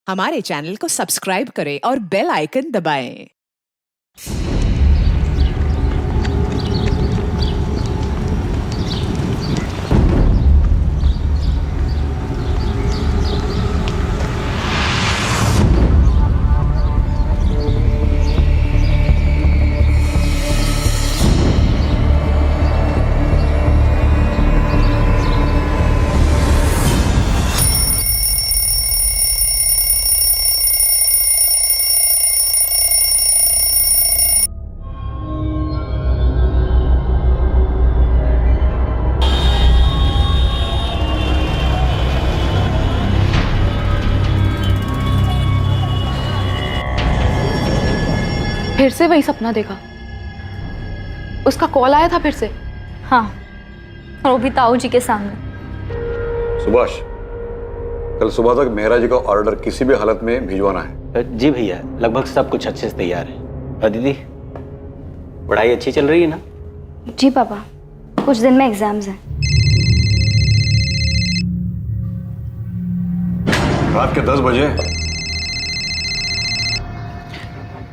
हमारे चैनल को सब्सक्राइब करें और बेल आइकन दबाएं। फिर से वही सपना देखा। उसका कॉल आया था फिर से। हाँ, और वो भी ताऊ जी के सामने। सुभाष, कल सुबह तक मेहरा जी का ऑर्डर किसी भी हालत में भिजवाना है। जी भैया, लगभग सब कुछ अच्छे से तैयार है। दीदी, पढ़ाई अच्छी चल रही है ना? जी पापा, कुछ दिन में एग्जाम्स हैं। रात के 10 बजे।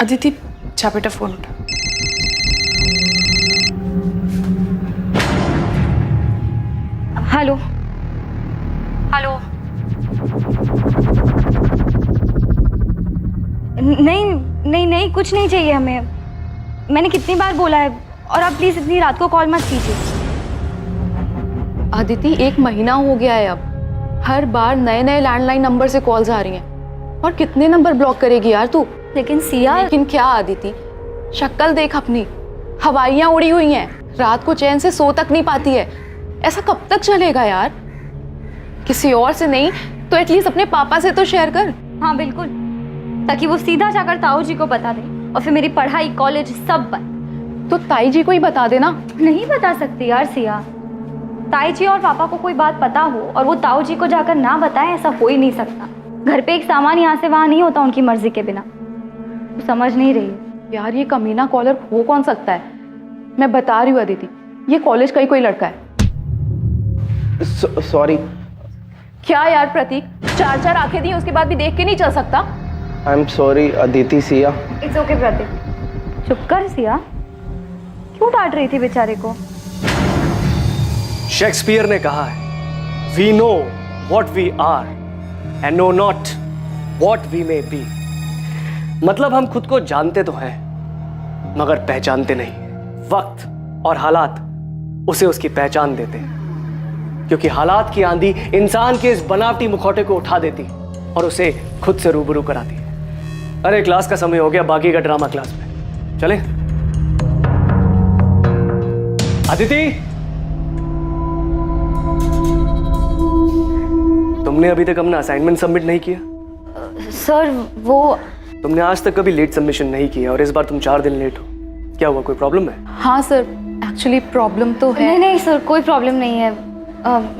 अदिति, जा बेटा फोन उठा। Hello hello. नहीं नहीं नहीं, कुछ नहीं चाहिए हमें। मैंने कितनी बार बोला है, और आप प्लीज इतनी रात को कॉल मत कीजिए। अदिति, 1 महीना हो गया है अब। हर बार नए नए लैंडलाइन नंबर से कॉल्स आ रही हैं। और कितने नंबर ब्लॉक करेगी यार तू? लेकिन सिया। लेकिन क्या अदिति, शक्ल देख अपनी, हवाइयां उड़ी हुई हैं। रात को चैन से सो तक नहीं पाती है। ऐसा कब तक चलेगा यार? किसी और से नहीं तो एटलीस्ट अपने पापा से तो शेयर कर। हाँ बिल्कुल, ताकि वो सीधा जाकर ताऊ जी को बता दे, और फिर मेरी पढ़ाई कॉलेज सब बंद। तो ताई जी को ही बता देना। नहीं बता सकती यार सिया। ताई जी और पापा को कोई बात पता हो और वो ताऊ जी को जाकर ना बताए, ऐसा हो ही नहीं सकता। घर पे एक सामान यहाँ से वहाँ नहीं होता उनकी मर्जी के बिना। तो समझ नहीं रही है यार, ये कमीना कॉलर हो कौन सकता है? मैं बता रही हूँ अदिति, ये कॉलेज का ही कोई लड़का है। सॉरी। क्या यार प्रतीक, 4 आंखें दी उसके बाद भी देख के नहीं चल सकता? I am sorry Aditi. Siya, it's okay Prateek, चुप कर सिया। क्यों डांट रही थी बेचारे को? शेक्सपियर ने कहा है, we know what we are and know not what we may be. मतलब हम खुद को जानते तो हैं मगर पहचानते नहीं। वक्त और हालात उसे उसकी पहचान देते हैं, क्योंकि हालात की आंधी इंसान के इस बनावटी मुखौटे को उठा देती और उसे खुद से रूबरू कराती है। अरे क्लास का समय हो गया, बाकी का ड्रामा क्लास में। चलें? अदिति, तुमने अभी तक अपना असाइनमेंट सबमिट नहीं किया? सर वो तुमने आज तक कभी लेट सबमिशन नहीं किया और इस बार तुम 4 दिन लेट हो। क्या हुआ, कोई प्रॉब्लम है? हाँ सर, एक्चुअली प्रॉब्लम तो है। नहीं नहीं सर, कोई प्रॉब्लम नहीं है।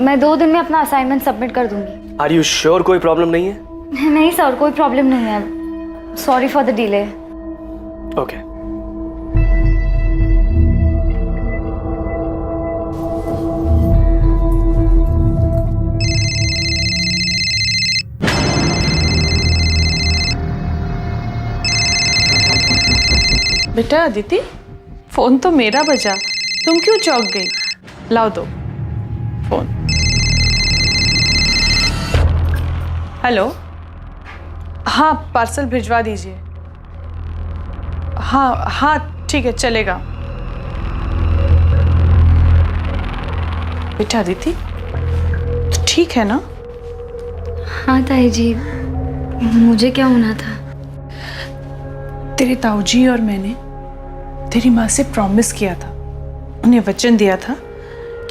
मैं 2 दिन में अपना असाइनमेंट सबमिट कर दूंगी। आर यू श्योर कोई प्रॉब्लम नहीं है? नहीं सर, कोई प्रॉब्लम नहीं है। Sorry for the delay. Okay. बेटा अदिति, फोन तो मेरा बजा, तुम क्यों चौंक गई? लाओ दो फोन। हेलो, हाँ पार्सल भिजवा दीजिए। हाँ हाँ ठीक है, चलेगा। बेटा अदिति, तो ठीक है ना? हाँ ताई जी, मुझे क्या होना था? तेरे ताऊजी और मैंने तेरी माँ से प्रॉमिस किया था, उन्हें वचन दिया था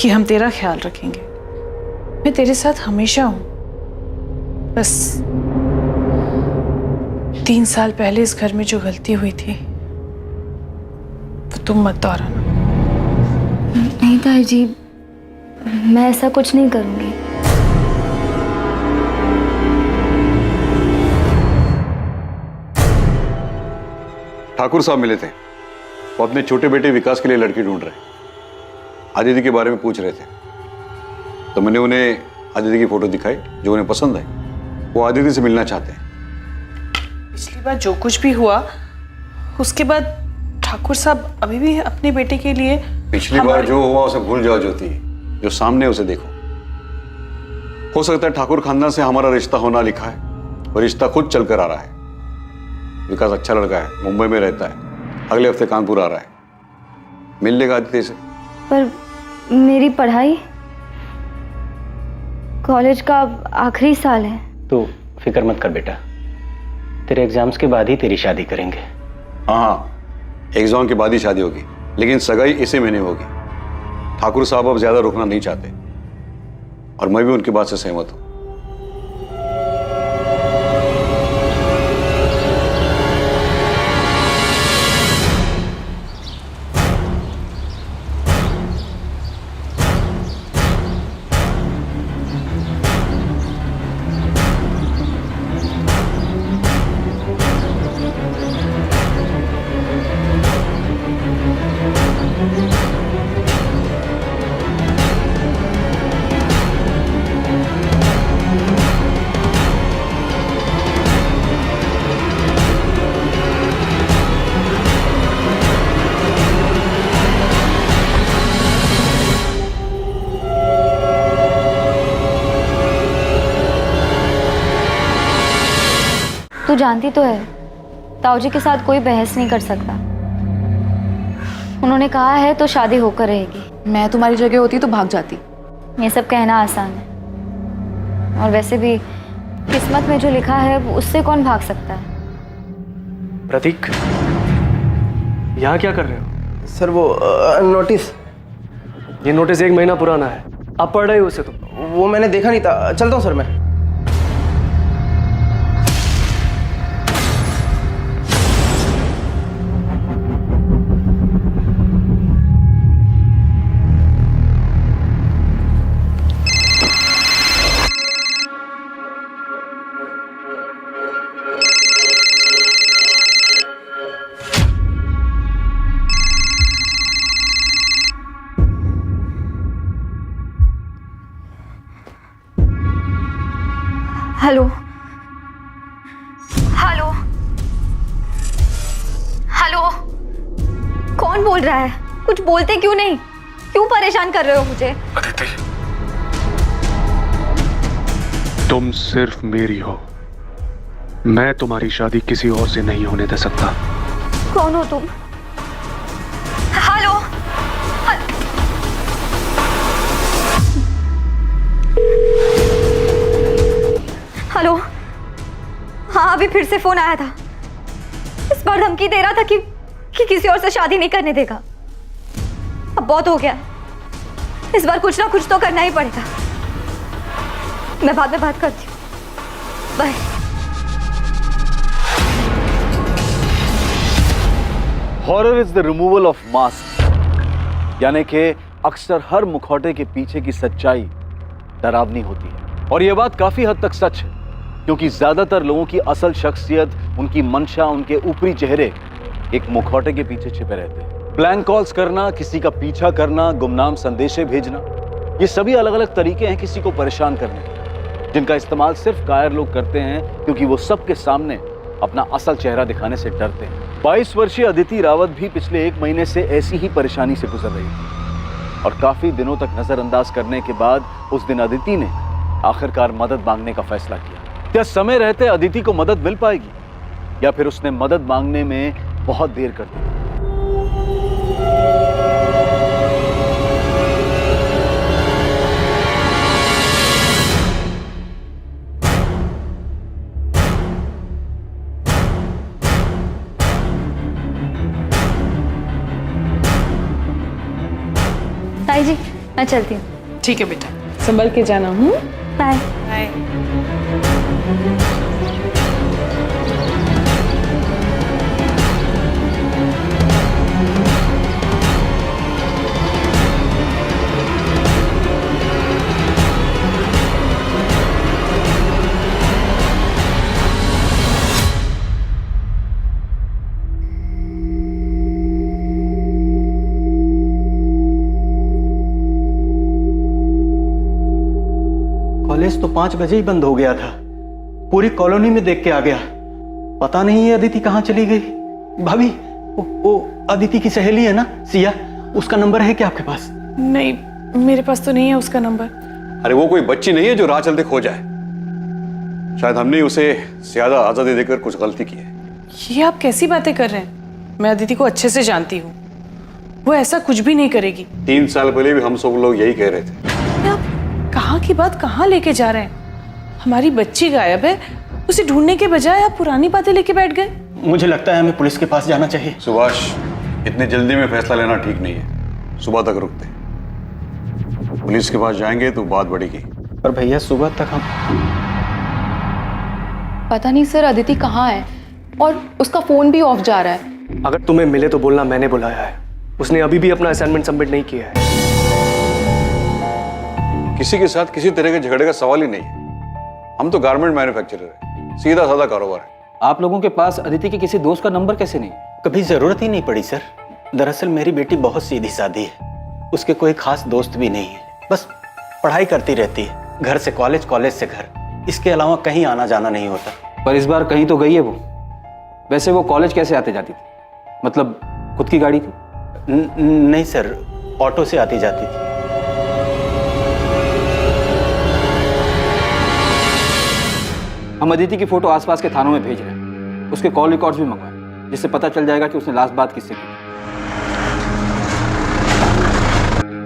कि हम तेरा ख्याल रखेंगे। मैं तेरे साथ हमेशा हूं। बस 3 साल पहले इस घर में जो गलती हुई थी वो तुम मत दोहराना। नहीं ताई जी, मैं ऐसा कुछ नहीं करूंगी। ठाकुर साहब मिले थे, वो अपने छोटे बेटे विकास के लिए लड़की ढूंढ रहे। आदिति के बारे में पूछ रहे थे, तो मैंने उन्हें आदिति की फोटो दिखाई जो उन्हें पसंद आई। वो आदिति से मिलना चाहते हैं। पिछली बार जो कुछ भी हुआ उसके बाद ठाकुर साहब अभी भी अपने बेटे के लिए पिछली बार जो हुआ उसे भूल जाओ ज्योति, जो सामने उसे देखो। हो सकता है ठाकुर खानदान से हमारा रिश्ता होना लिखा है और रिश्ता खुद चलकर आ रहा है। विकास अच्छा लड़का है, मुंबई में रहता है, अगले हफ्ते कानपुर आ रहा है, मिल लेगा आदित्य से। पर मेरी पढ़ाई, कॉलेज का आखिरी साल है। तो फिक्र मत कर बेटा, तेरे एग्जाम्स के बाद ही तेरी शादी करेंगे। हाँ, एग्जाम के बाद ही शादी होगी, लेकिन सगाई इसी महीने होगी। ठाकुर साहब अब ज्यादा रुकना नहीं चाहते और मैं भी उनकी बात से सहमत हूं। तू जानती तो है, ताऊजी के साथ कोई बहस नहीं कर सकता। उन्होंने कहा है तो शादी होकर रहेगी। मैं तुम्हारी जगह होती तो भाग जाती। ये सब कहना आसान है, और वैसे भी किस्मत में जो लिखा है वो उससे कौन भाग सकता है। प्रतीक, यहाँ क्या कर रहे हो? सर वो नोटिस। ये नोटिस 1 महीना पुराना है, आप पढ़ रहे हो उसे? तो वो मैंने देखा नहीं था, चलता हूँ सर मैं। हेलो हेलो हेलो, कौन बोल रहा है? कुछ बोलते क्यों नहीं? क्यों परेशान कर रहे हो मुझे? अदिति, तुम सिर्फ मेरी हो। मैं तुम्हारी शादी किसी और से नहीं होने दे सकता। कौन हो तुम? हेलो हेलो, हाँ अभी फिर से फोन आया था। इस बार धमकी दे रहा था कि किसी और से शादी नहीं करने देगा। अब बहुत हो गया, इस बार कुछ ना कुछ तो करना ही पड़ेगा। मैं बाद में बात करती हूँ, bye. Horror is the removal of mask, यानी कि अक्सर हर मुखौटे के पीछे की सच्चाई डरावनी होती है। और यह बात काफी हद तक सच है, क्योंकि ज्यादातर लोगों की असल शख्सियत, उनकी मंशा, उनके ऊपरी चेहरे एक मुखौटे के पीछे छिपे रहते हैं। ब्लैंक कॉल्स करना, किसी का पीछा करना, गुमनाम संदेशे भेजना, ये सभी अलग अलग तरीके हैं किसी को परेशान करने के, जिनका इस्तेमाल सिर्फ कायर लोग करते हैं, क्योंकि वो सबके सामने अपना असल चेहरा दिखाने से डरते हैं। 22 वर्षीय अदिति रावत भी पिछले 1 महीने से ऐसी ही परेशानी से गुजर रही थी, और काफी दिनों तक नजरअंदाज करने के बाद उस दिन अदिति ने आखिरकार मदद मांगने का फैसला किया। क्या समय रहते अदिति को मदद मिल पाएगी, या फिर उसने मदद मांगने में बहुत देर कर दी? ताई जी, मैं चलती हूँ। ठीक है बेटा, संभल के जाना। Bye bye. कॉलेज तो 5 बजे ही बंद हो गया था। पूरी कॉलोनी में देख के आ गया, पता नहीं ये अदिति कहाँ चली गई। भाभी, वो अदिति की सहेली है ना सिया, उसका नंबर है क्या आपके पास? नहीं, मेरे पास तो नहीं है उसका नंबर। अरे वो कोई बच्ची नहीं है जो राह चलते खो जाए। शायद हमने उसे ज्यादा आजादी देकर कुछ गलती की है। ये आप कैसी बातें कर रहे हैं? मैं अदिति को अच्छे से जानती हूँ, वो ऐसा कुछ भी नहीं करेगी। 3 साल पहले भी हम सब लोग यही कह रहे थे। आप कहाँ की बात कहाँ लेके जा रहे हैं? हमारी बच्ची गायब है, उसे ढूंढने के बजाय आप पुरानी बातें लेके बैठ गए। मुझे लगता है हमें पुलिस के पास जाना चाहिए। सुभाष, इतनी जल्दी में फैसला लेना ठीक नहीं है। सुबह तक रुकते हैं। पुलिस के पास जाएंगे तो बात बढ़ेगी। पर भैया सुबह तक हम पता नहीं सर अदिति कहाँ है, और उसका फोन भी ऑफ जा रहा है। अगर तुम्हें मिले तो बोलना मैंने बुलाया है। उसने अभी भी अपना असाइनमेंट सबमिट नहीं किया है। किसी के साथ किसी तरह के झगड़े का सवाल ही नहीं है। हम तो गारमेंट मैन्युफैक्चरर है, सीधा साधा कारोबार है। आप लोगों के पास अदिति के किसी दोस्त का नंबर कैसे नहीं? कभी जरूरत ही नहीं पड़ी सर। दरअसल मेरी बेटी बहुत सीधी सादी है, उसके कोई खास दोस्त भी नहीं है, बस पढ़ाई करती रहती है, घर से कॉलेज, कॉलेज से घर, इसके अलावा कहीं आना जाना नहीं होता। पर इस बार कहीं तो गई है वो। वैसे वो कॉलेज कैसे आते जाती थी? मतलब खुद की गाड़ी थी? नहीं सर, ऑटो से आती जाती थी। हम अदिति की फोटो आसपास के थानों में भेज रहे हैं, उसके कॉल रिकॉर्ड्स भी मंगवाए, जिससे पता चल जाएगा कि उसने लास्ट बात किससे की।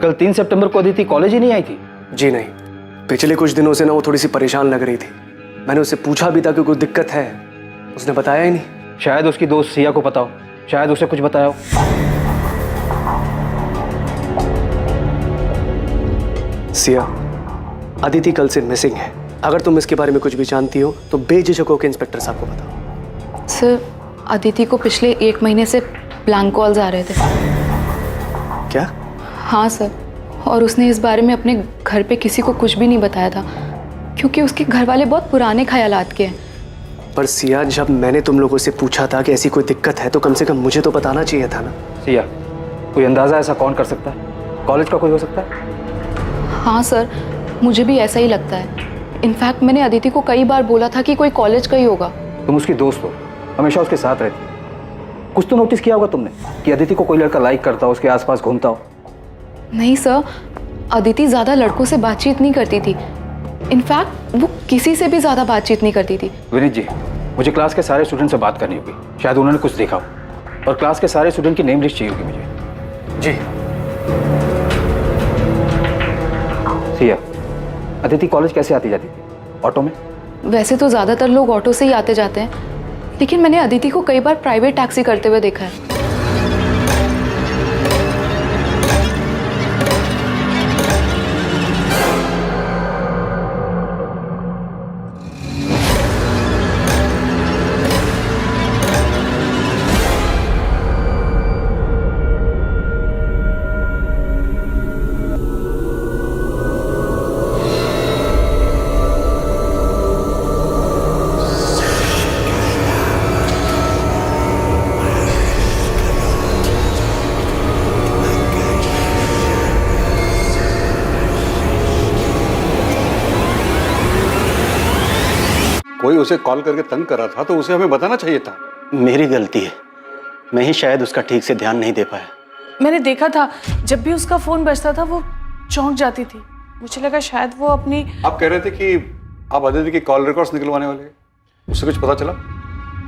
कल 3 सितंबर को अदिति कॉलेज ही नहीं आई थी? जी नहीं, पिछले कुछ दिनों से ना वो थोड़ी सी परेशान लग रही थी। मैंने उससे पूछा भी था कि कोई दिक्कत है, उसने बताया ही नहीं। शायद उसकी दोस्त सिया को पता हो, शायद उसे कुछ बताया हो। सिया, अदिति कल से मिसिंग है। अगर तुम इसके बारे में कुछ भी जानती हो तो बेझिझक होकर इंस्पेक्टर साहब को बताओ। सर अदिति को पिछले 1 महीने से ब्लैंक कॉल्स आ रहे थे। क्या? हाँ सर, और उसने इस बारे में अपने घर पे किसी को कुछ भी नहीं बताया था, क्योंकि उसके घर वाले बहुत पुराने ख्यालात के हैं। पर सिया, जब मैंने तुम लोगों से पूछा था कि ऐसी कोई दिक्कत है तो कम से कम मुझे तो बताना चाहिए था ना। सिया, कोई अंदाजा ऐसा कौन कर सकता है? कॉलेज का कोई हो सकता है? हाँ सर, मुझे भी ऐसा ही लगता है। इनफैक्ट मैंने अदिति को कई बार बोला था कि कोई कॉलेज का ही होगा। तुम उसकी दोस्त हो, हमेशा उसके साथ रहती हो। कुछ तो नोटिस किया होगा तुमने कि अदिति को कोई लड़का लाइक करता हो, उसके आसपास घूमता हो। नहीं सर, अदिति ज़्यादा लड़कों से बातचीत नहीं करती थी। इनफैक्ट वो किसी से भी ज़्यादा बातचीत नहीं करती थी। विनीत जी, मुझे क्लास के सारे स्टूडेंट से बात करनी होगी, शायद उन्होंने कुछ देखा हो, और क्लास के सारे स्टूडेंट की नेम लिस्ट चाहिए होगी मुझे। जी। सिया, अदिति कॉलेज कैसे आती जाती थी? ऑटो में? वैसे तो ज़्यादातर लोग ऑटो से ही आते जाते हैं, लेकिन मैंने अदिति को कई बार प्राइवेट टैक्सी करते हुए देखा है। कोई उसे कॉल करके तंग कर रहा था तो उसे हमें बताना चाहिए था। मेरी गलती है, मैं ही शायद उसका ठीक से ध्यान नहीं दे पाया। मैंने देखा था, जब भी उसका फोन बजता था वो चौंक जाती थी। मुझे लगा शायद वो अपनी। आप कह रहे थे कि आप अदिति की कॉल रिकॉर्ड्स निकलवाने वाले हैं, उससे कुछ पता चला?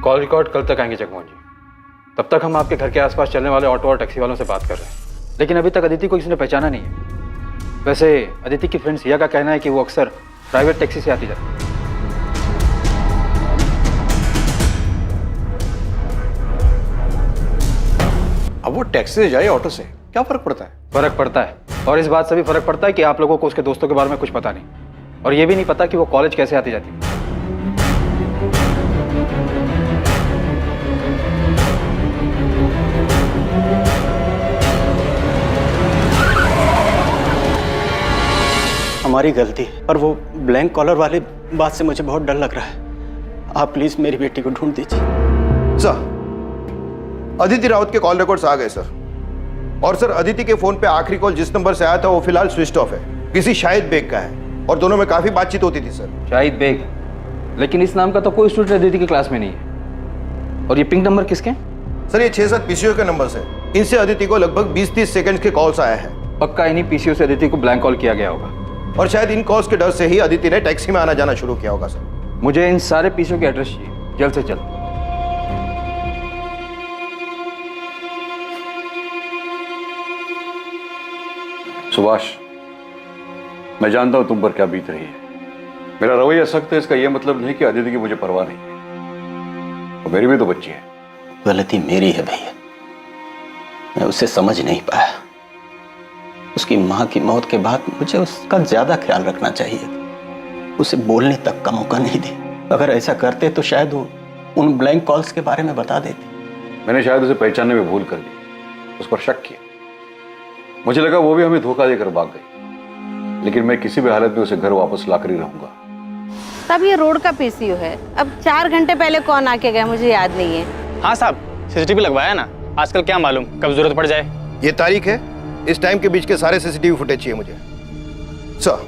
कॉल रिकॉर्ड कल तक आएंगे जगमोहन जी। तब तक हम आपके घर के आसपास चलने वाले ऑटो और टैक्सी वालों से बात कर रहे हैं, लेकिन अभी तक अदिति को किसी ने पहचाना नहीं है। वैसे अदिति की फ्रेंड सिया का कहना है कि वो अक्सर प्राइवेट टैक्सी से आती जाती है। अब वो टैक्सी से जाए ऑटो से, क्या फर्क पड़ता है? फर्क पड़ता है, और इस बात से भी फर्क पड़ता है कि आप लोगों को उसके दोस्तों के बारे में कुछ पता नहीं, और ये भी नहीं पता कि वो कॉलेज कैसे आती जाती है। हमारी गलती है, पर वो ब्लैंक कॉलर वाली बात से मुझे बहुत डर लग रहा है। आप प्लीज मेरी बेटी को ढूंढ दीजिए। सर, अदिति राउत के कॉल रिकॉर्ड्स आ गए सर, और सर अदिति के फोन पे आखिरी कॉल जिस नंबर से आया था वो फिलहाल स्विच ऑफ है, किसी शाहिद बेग का है, और दोनों में काफी बातचीत होती थी सर। शाहिद बेग? लेकिन इस नाम का तो कोई स्टूडेंट अदिति की क्लास में नहीं है। और ये पिंक नंबर किसके? सर ये 6-7 पीसीओ के नंबर से, इनसे अदिति को लगभग 20-30 सेकंड के कॉल्स आया है। पक्का इन्हीं पीसीओ से अदिति को ब्लैंक कॉल किया गया होगा। और शायद इन कॉल्स के डर से ही अदिति ने टैक्सी में आना जाना शुरू किया होगा सर। मुझे इन सारे पीसीओ के एड्रेस चाहिए, जल्द से जल्द। सुभाष, मैं जानता हूं तुम पर क्या बीत रही है। मेरा रवैया सख्त है, इसका यह मतलब नहीं कि अदिति की मुझे परवाह नहीं है। और मेरी भी तो बच्ची है। गलती मेरी है भैया, मैं उसे समझ नहीं पाया। उसकी मां की मौत के बाद मुझे उसका ज्यादा ख्याल रखना चाहिए, उसे बोलने तक का मौका नहीं दिया। अगर ऐसा करते तो शायद वो उन ब्लैंक कॉल्स के बारे में बता देती। मैंने शायद उसे पहचानने में भूल कर दी, उस पर शक किया। मुझे लगा वो भी हमें धोखा देकर भाग गई, लेकिन मैं किसी भी हालत में उसे घर वापस लाकर ही रहूंगा। तब ये रोड का पीसीओ है। अब 4 घंटे पहले कौन आके गया मुझे याद नहीं है। हाँ साहब, सीसीटीवी लगवाया ना, आजकल क्या मालूम कब जरूरत पड़ जाए। ये तारीख है, इस टाइम के बीच के सारे सीसीटीवी फुटेज चाहिए मुझे सर।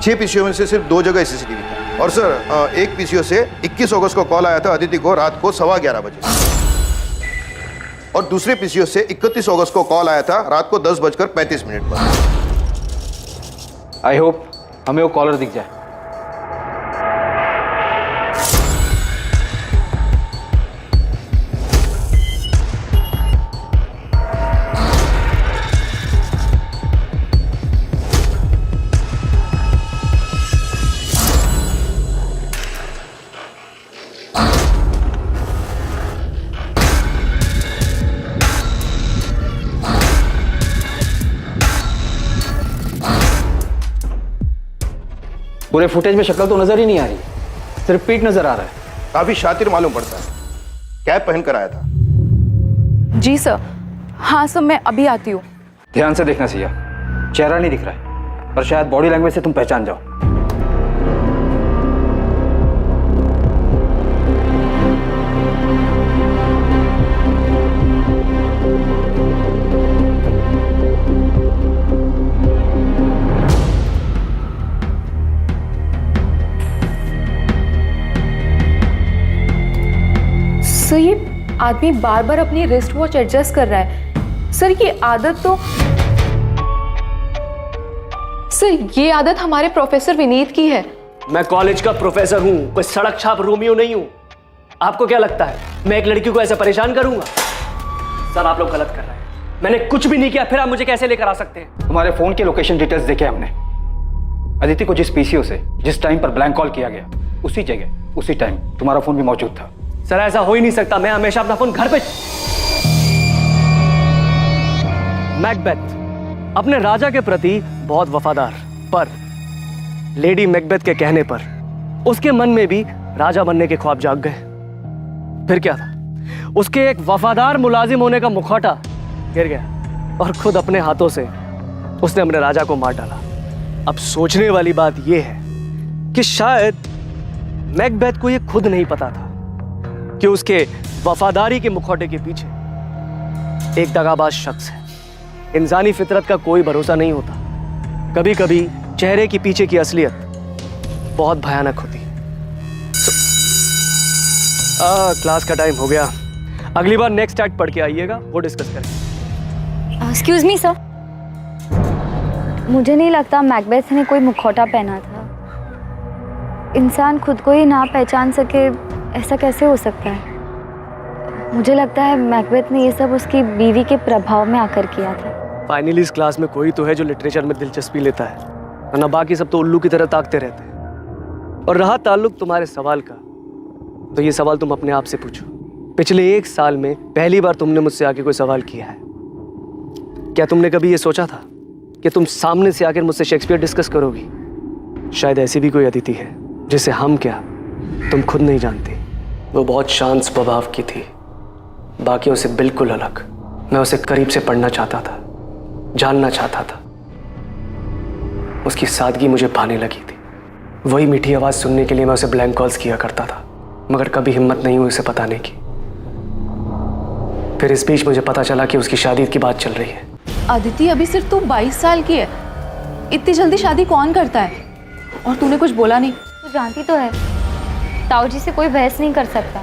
6 पीसीओ में से सिर्फ 2 जगह सीसीटीवी था। और सर एक पीसीओ से 21 अगस्त को कॉल आया था अदिति को रात को 11:15 बजे। और दूसरे पीसीओ से 31 अगस्त को कॉल आया था रात को 10:35 पर। आई होप हमें वो कॉलर दिख जाए। पूरे फुटेज में शक्ल तो नजर ही नहीं आ रही, सिर्फ पीठ नजर आ रहा है। काफी शातिर मालूम पड़ता है, कैप पहनकर आया था। जी सर। हाँ सर, मैं अभी आती हूँ। ध्यान से देखना सिया, चेहरा नहीं दिख रहा है, पर शायद बॉडी लैंग्वेज से तुम पहचान जाओ। सर ये आदमी बार बार अपनी रिस्ट वॉच एडजस्ट कर रहा है। सर ये आदत तो ये आदत हमारे प्रोफेसर विनीत की है। मैं कॉलेज का प्रोफेसर हूं, कोई सड़क छाप रोमियो नहीं हूं। आपको क्या लगता है मैं एक लड़की को ऐसे परेशान करूंगा? सर आप लोग गलत कर रहे हैं, मैंने कुछ भी नहीं किया, फिर आप मुझे कैसे लेकर आ सकते हैं? तुम्हारे फोन के लोकेशन डिटेल्स देखे हमने। अदिति को जिस पीसीओ से जिस टाइम पर ब्लैंक कॉल किया गया, उसी जगह उसी टाइम तुम्हारा फोन भी मौजूद था। सर ऐसा हो ही नहीं सकता, मैं हमेशा अपना फोन घर पे। मैकबेथ अपने राजा के प्रति बहुत वफादार, पर लेडी मैकबेथ के कहने पर उसके मन में भी राजा बनने के ख्वाब जाग गए। फिर क्या था, उसके एक वफादार मुलाजिम होने का मुखौटा गिर गया और खुद अपने हाथों से उसने अपने राजा को मार डाला। अब सोचने वाली बात यह है कि शायद मैकबेथ को यह खुद नहीं पता था कि उसके वफादारी के मुखौटे के पीछे एक दगाबाज शख्स है। इंसानी फितरत का कोई भरोसा नहीं होता, कभी कभी चेहरे के पीछे की असलियत बहुत भयानक होती है। क्लास का टाइम हो गया, अगली बार नेक्स्ट एक्ट पढ़ के आइएगा, वो डिस्कस करेंगे। एक्सक्यूज मी सर, मुझे नहीं लगता मैकबेथ ने कोई मुखौटा पहना था। इंसान खुद को ही ना पहचान सके, ऐसा कैसे हो सकता है? मुझे लगता है मैकबेथ ने ये सब उसकी बीवी के प्रभाव में आकर किया था। फाइनली इस क्लास में कोई तो है जो लिटरेचर में दिलचस्पी लेता है, वरना बाकी सब तो उल्लू की तरह ताकते रहते हैं। और रहा ताल्लुक तुम्हारे सवाल का, तो ये सवाल तुम अपने आप से पूछो। पिछले 1 साल में पहली बार तुमने मुझसे आके कोई सवाल किया है? क्या तुमने कभी ये सोचा था कि तुम सामने से आकर मुझसे शेक्सपियर डिस्कस करोगी? शायद ऐसी भी कोई अदिति है जिसे हम क्या तुम खुद नहीं जानती। वो बहुत शांत स्वभाव की थी, बाकियों से बिल्कुल अलग। मैं उसे करीब से पढ़ना चाहता था, जानना चाहता था। उसकी सादगी मुझे भाने लगी थी। वही मीठी आवाज सुनने के लिए मैं उसे ब्लैंक कॉल्स किया करता था, मगर कभी हिम्मत नहीं हुई उसे बताने की। फिर इस बीच मुझे पता चला कि उसकी शादी की बात चल रही है। अदिति अभी सिर्फ तू 22 साल की है, इतनी जल्दी शादी कौन करता है? और तूने कुछ बोला नहीं? तू जानती तो है ताऊ जी से कोई बहस नहीं कर सकता।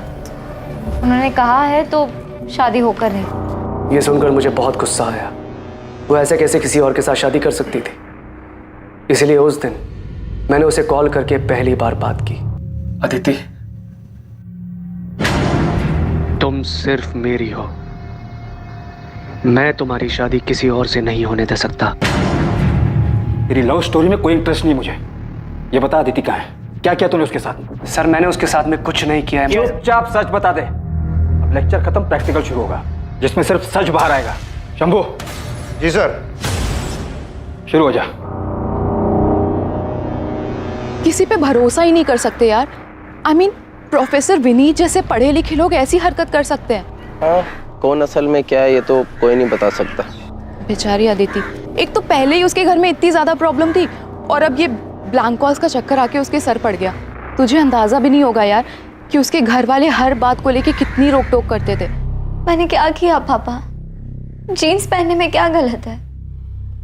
उन्होंने कहा है तो शादी होकर रही। ये सुनकर मुझे बहुत गुस्सा आया। वो ऐसे कैसे किसी और के साथ शादी कर सकती थी। इसलिए उस दिन मैंने उसे कॉल करके पहली बार बात की। अदिति, तुम सिर्फ मेरी हो। मैं तुम्हारी शादी किसी और से नहीं होने दे सकता। तेरी लव स्टोरी में कोई इंटरेस्ट नहीं मुझे। ये बता अदिति कहाँ है? क्या किया तूने उसके साथ? सर, मैंने उसके साथ में कुछ नहीं किया है। चुपचाप सच बता दे। अब लेक्चर खत्म, प्रैक्टिकल शुरू होगा जिसमें सिर्फ सच बाहर आएगा। शंभू। जी सर। शुरू हो जा। किसी पे भरोसा ही नहीं कर सकते यार। I mean, प्रोफेसर विनीत जैसे पढ़े लिखे लोग ऐसी हरकत कर सकते हैं। हाँ, कौन असल में क्या है ये तो कोई नहीं बता सकता। बेचारी अदिति, एक तो पहले ही उसके घर में इतनी ज्यादा प्रॉब्लम थी और अब ये ब्लैंक कॉल्स का चक्कर आके उसके सर पड़ गया। तुझे अंदाजा भी नहीं होगा यार कि उसके घर वाले हर बात को लेके कितनी रोक टोक करते थे। मैंने क्या किया पापा? जीन्स पहनने में क्या गलत है?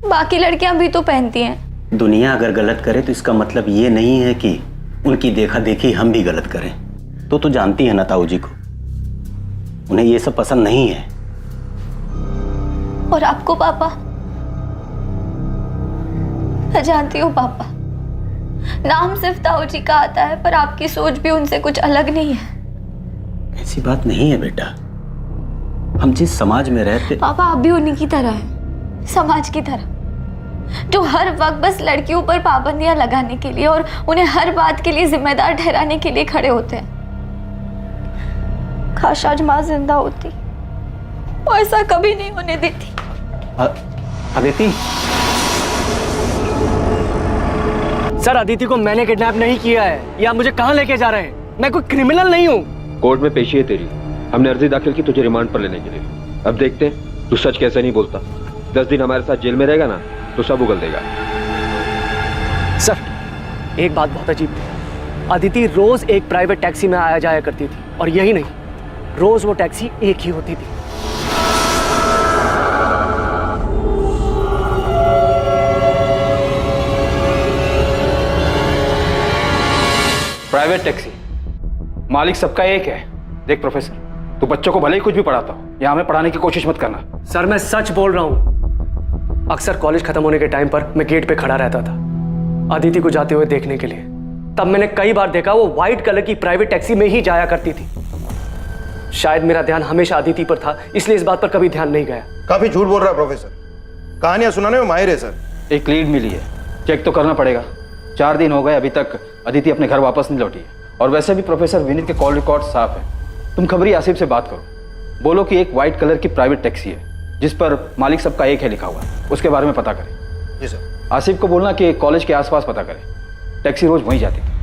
बाकी लड़कियां भी तो पहनती हैं। दुनिया अगर गलत करे तो इसका मतलब ये नहीं है कि उनकी देखा देखी हम भी गलत करें। तो जानती है ना ताऊ जी को, उन्हें ये सब पसंद नहीं है। और आपको पापा? मैं जानती हूँ पापा, नाम सिर्फ ताऊ जी का आता है पर आपकी सोच भी उनसे कुछ अलग नहीं है। ऐसी बात नहीं है बेटा। हम जिस समाज में रहते। पापा आप भी उन्हीं की तरह हैं, समाज की तरह, जो हर वक्त बस लड़कियों पर पाबंदियां लगाने के लिए और उन्हें हर बात के लिए जिम्मेदार ठहराने के लिए खड़े होते हैं। काश आज माँ जिंदा होती, वो ऐसा कभी नहीं होने देती। अदिति। सर, अदिति को मैंने किडनैप नहीं किया है। ये आप मुझे कहाँ लेके जा रहे हैं? मैं कोई क्रिमिनल नहीं हूँ। कोर्ट में पेशी है तेरी। हमने अर्जी दाखिल की तुझे रिमांड पर लेने के लिए। अब देखते हैं तू सच कैसे नहीं बोलता। 10 दिन हमारे साथ जेल में रहेगा ना तो सब उगल देगा। सर, एक बात बहुत अजीब थी। अदिति रोज एक प्राइवेट टैक्सी में आया जाया करती थी और यही नहीं, रोज वो टैक्सी एक ही होती थी। प्राइवेट टैक्सी, मालिक सबका एक है। देख प्रोफेसर, तू बच्चों को भले ही कुछ भी पढ़ाता हो, यहाँ हमें पढ़ाने की कोशिश मत करना। सर, मैं सच बोल रहा हूँ। अक्सर कॉलेज खत्म होने के टाइम पर मैं गेट पे खड़ा रहता था अदिति को जाते हुए देखने के लिए। तब मैंने कई बार देखा वो व्हाइट कलर की प्राइवेट टैक्सी में ही जाया करती थी। शायद मेरा ध्यान हमेशा अदिति पर था, इसलिए इस बात पर कभी ध्यान नहीं गया। काफी झूठ बोल रहा है प्रोफेसर, कहानियां सुनाने में माहिर है सर। एक लीड मिली है, चेक तो करना पड़ेगा। 4 दिन हो गए, अभी तक अदिति अपने घर वापस नहीं लौटी है। और वैसे भी प्रोफेसर विनीत के कॉल रिकॉर्ड साफ है। तुम खबरी आसिफ से बात करो, बोलो कि एक व्हाइट कलर की प्राइवेट टैक्सी है जिस पर मालिक सबका एक है लिखा हुआ है, उसके बारे में पता करें। जी सर। आसिफ को बोलना कि कॉलेज के आसपास पता करें, टैक्सी रोज वहीं जाती थी।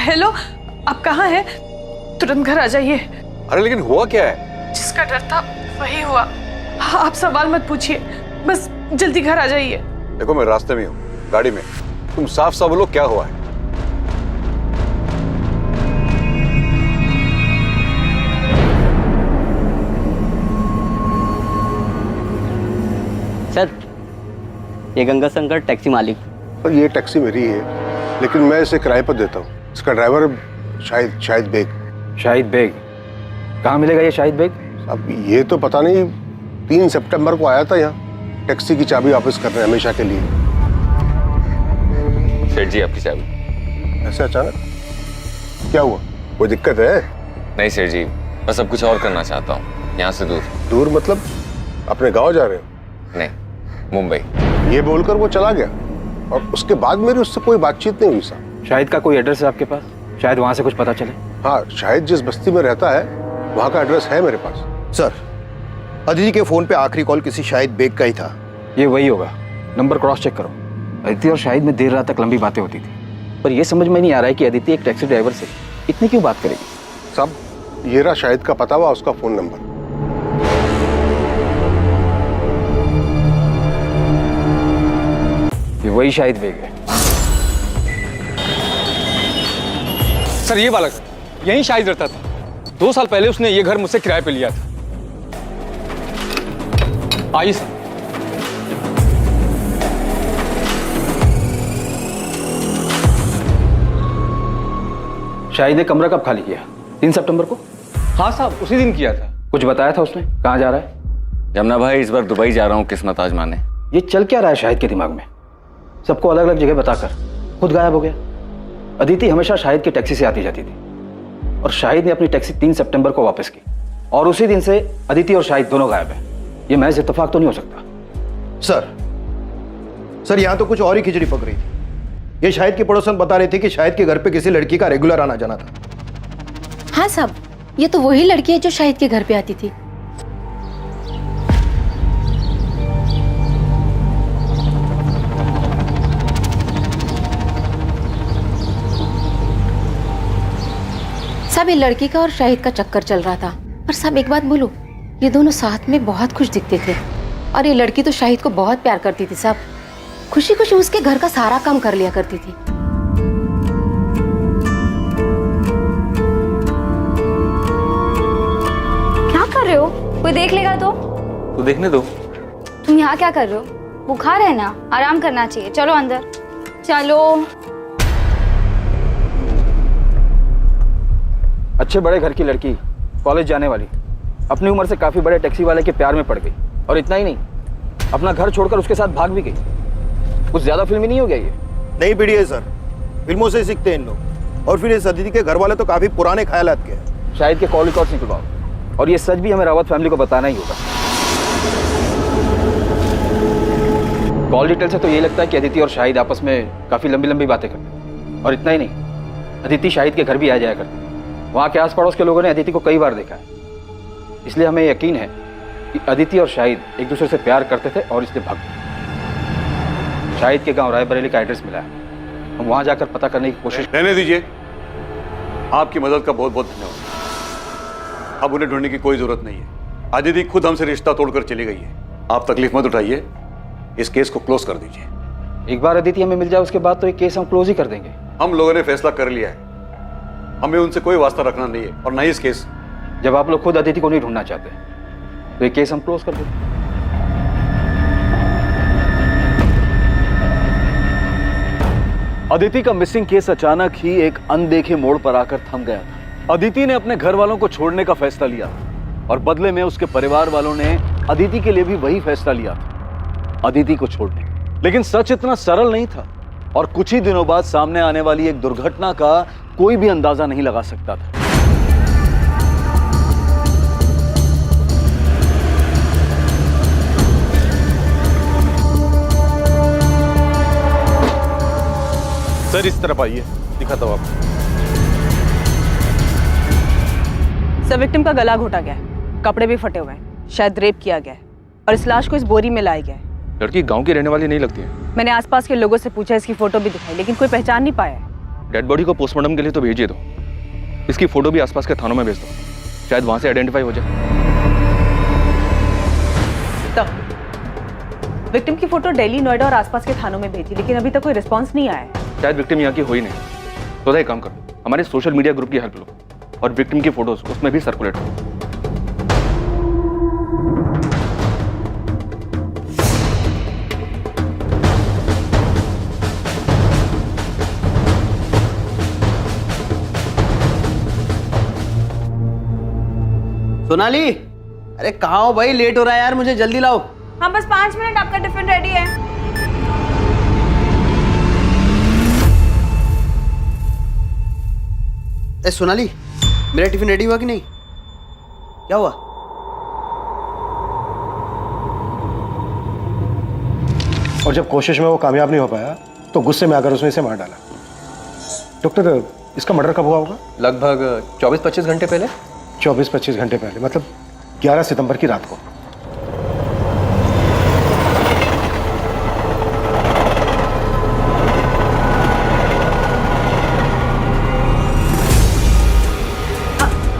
हेलो, आप कहाँ हैं? तुरंत घर आ जाइए। अरे लेकिन हुआ क्या है? जिसका डर था वही हुआ। हाँ, आप सवाल मत पूछिए, बस जल्दी घर आ जाइए। देखो मैं रास्ते में हूँ, गाड़ी में। तुम साफ साफ बोलो क्या हुआ है। सर, ये गंगा शंकर टैक्सी मालिक। पर ये टैक्सी मेरी है, लेकिन मैं इसे किराए पर देता हूँ। इसका ड्राइवर शाहिद बेग। शाहिद बेग? कहाँ मिलेगा ये शाहिद बेग? अब ये तो पता नहीं, 3 सितंबर को आया था यहाँ टैक्सी की चाबी वापस करने हमेशा के लिए। सेठ जी, आपकी चाबी। ऐसे अचानक क्या हुआ? कोई दिक्कत है? नहीं सेठ जी, बस अब कुछ और करना चाहता हूँ, यहाँ से दूर। दूर मतलब अपने गाँव जा रहे हो? नहीं, मुंबई। ये बोलकर वो चला गया और उसके बाद मेरी उससे कोई बातचीत नहीं हुई साहब। शाहिद का कोई एड्रेस है आपके पास? शायद वहां से कुछ पता चले। हाँ, शाहिद जिस बस्ती में रहता है वहां का एड्रेस है मेरे पास। सर, अदिति के फोन पे आखिरी कॉल किसी शाहिद बेग का ही था। ये वही होगा, नंबर क्रॉस चेक करो। अदिति और शाहिद में देर रात तक लंबी बातें होती थी, पर यह समझ में नहीं आ रहा है कि अदिति एक टैक्सी ड्राइवर से इतनी क्यों बात करेगी। साहब, ये रहा शाहिद का पता हुआ उसका फोन नंबर। वही शाहिद बेग है। सर ये बालक यहीं शाहिद रहता था। 2 साल पहले उसने ये घर मुझसे किराए पे लिया था। आइए सर। शाहिद ने कमरा कब खाली किया? 3 सितंबर को। हाँ साहब, उसी दिन किया था। कुछ बताया था उसने? कहाँ जा रहा है? यमुना भाई, इस बार दुबई जा रहा हूँ किस्मत आजमाने। ये चल क्या रहा है शाहिद के दिमाग में? सबको अलग अलग जगह बताकर खुद गायब हो गया। अदिति हमेशा शाहिद की टैक्सी से आती जाती थी और शाहिद ने अपनी टैक्सी 3 सितंबर को वापस की और उसी दिन से अदिति और शाहिद दोनों गायब हैं। ये महज इत्तेफाक तो नहीं हो सकता। सर यहाँ तो कुछ और ही खिचड़ी पक रही थी। ये शाहिद की पड़ोसन बता रहे थे कि शाहिद के घर पे किसी लड़की का रेगुलर आना जाना था। हाँ साहब, ये तो वही लड़की है जो शाहिद के घर पे आती थी। साहब, ये लड़की का और शाहिद का चक्कर चल रहा था। पर साहब एक बात बोलूं, ये दोनों साथ में बहुत खुश दिखते थे और ये लड़की तो शाहिद को बहुत प्यार करती थी साहब। खुशी खुशी उसके घर का सारा काम कर लिया करती थी। क्या कर रहे हो? कोई देख लेगा तो? तो देखने दो। तुम यहाँ क्या कर रहे हो? बुखार है ना, आराम करना चाहिए। चलो अंदर चलो। अच्छे बड़े घर की लड़की, कॉलेज जाने वाली, अपनी उम्र से काफी बड़े टैक्सी वाले के प्यार में पड़ गई और इतना ही नहीं, अपना घर छोड़कर उसके साथ भाग भी गई। कुछ ज्यादा फिल्मी नहीं हो गया ये? नहीं पीढ़ी है सर, फिल्मों से सीखते हैं इन लोग। और फिर इस अदिति के घर वाले तो काफी पुराने ख्यालात के हैं। शाहिद के कॉल रिकॉर्ड्स निकलवाओ और ये सच भी हमें रावत फैमिली को बताना ही होगा। कॉल डिटेल से तो यही लगता है कि अदिति और शाहिद आपस में काफी लंबी लंबी बातें करते हैं। और इतना ही नहीं, अदिति शाहिद के घर भी आ जाया करती। वहाँ के आस पड़ोस के लोगों ने अदिति को कई बार देखा है। इसलिए हमें यकीन है कि अदिति और शाहिद एक दूसरे से प्यार करते थे और इसलिए भाग गए। शाहिद के गांव रायबरेली का एड्रेस मिला है, हम वहां जाकर पता करने की कोशिश। रहने दीजिए, आपकी मदद का बहुत बहुत धन्यवाद। अब उन्हें ढूंढने की कोई जरूरत नहीं है। अदिति खुद हमसे रिश्ता तोड़कर चली गई है। आप तकलीफ मत उठाइए, इस केस को क्लोज कर दीजिए। एक बार अदिति हमें मिल जाए उसके बाद तो ये केस हम क्लोज ही कर देंगे। हम लोगों ने फैसला कर लिया है, हमें उनसे कोई वास्ता रखना नहीं है और न ही इस केस। जब आप लोग खुद अदिति को नहीं ढूंढना चाहते तो ये केस हम क्लोज कर देंगे। अदिति का मिसिंग केस अचानक ही एक अनदेखे मोड़ पर आकर थम गया था। अदिति ने अपने घर वालों को छोड़ने का फैसला लिया और बदले में उसके परिवार वालों ने अदिति के लिए भी वही फैसला लिया था, अदिति को छोड़ने। लेकिन सच इतना सरल नहीं था और कुछ ही दिनों बाद सामने आने वाली एक दुर्घटना का कोई भी अंदाजा नहीं लगा सकता था। सर इस तरफ आइए, दिखाता हूं आपको। सर, विक्टिम का गला घोटा गया है, कपड़े भी फटे हुए हैं, शायद रेप किया गया है और इस लाश को इस बोरी में लाया गया है। लड़की गांव की रहने वाली नहीं लगती है। मैंने आसपास के लोगों से पूछा, इसकी फोटो भी दिखाई, लेकिन कोई पहचान नहीं पाया है। डेड बॉडी को पोस्टमार्टम के लिए तो भेजिए दो, इसकी फोटो भी आसपास के थानों में भेज दो, शायद वहां से आइडेंटिफाई हो जाए। विक्टिम की फोटो दिल्ली, नोएडा और आसपास के थानों में भेजी, लेकिन अभी तक कोई रिस्पांस नहीं आया है। शायद विक्टिम यहाँ की हो ही नहीं। तो एक काम करो, हमारे सोशल मीडिया ग्रुप की हेल्प लो और विक्टिम की फोटोज उसमें भी सर्कुलेट करो। सोनाली, अरे कहाँ हो भाई? लेट हो रहा है यार, मुझे जल्दी लाओ। हाँ बस 5 मिनट, आपका टिफिन रेडी है। ए सोनाली, मेरा टिफिन रेडी हुआ कि नहीं? क्या हुआ? और जब कोशिश में वो कामयाब नहीं हो पाया तो गुस्से में आकर उसने इसे मार डाला। डॉक्टर, इसका मर्डर कब हुआ होगा? लगभग 24-25 घंटे पहले। 24-25 घंटे पहले, मतलब 11 सितंबर की रात को।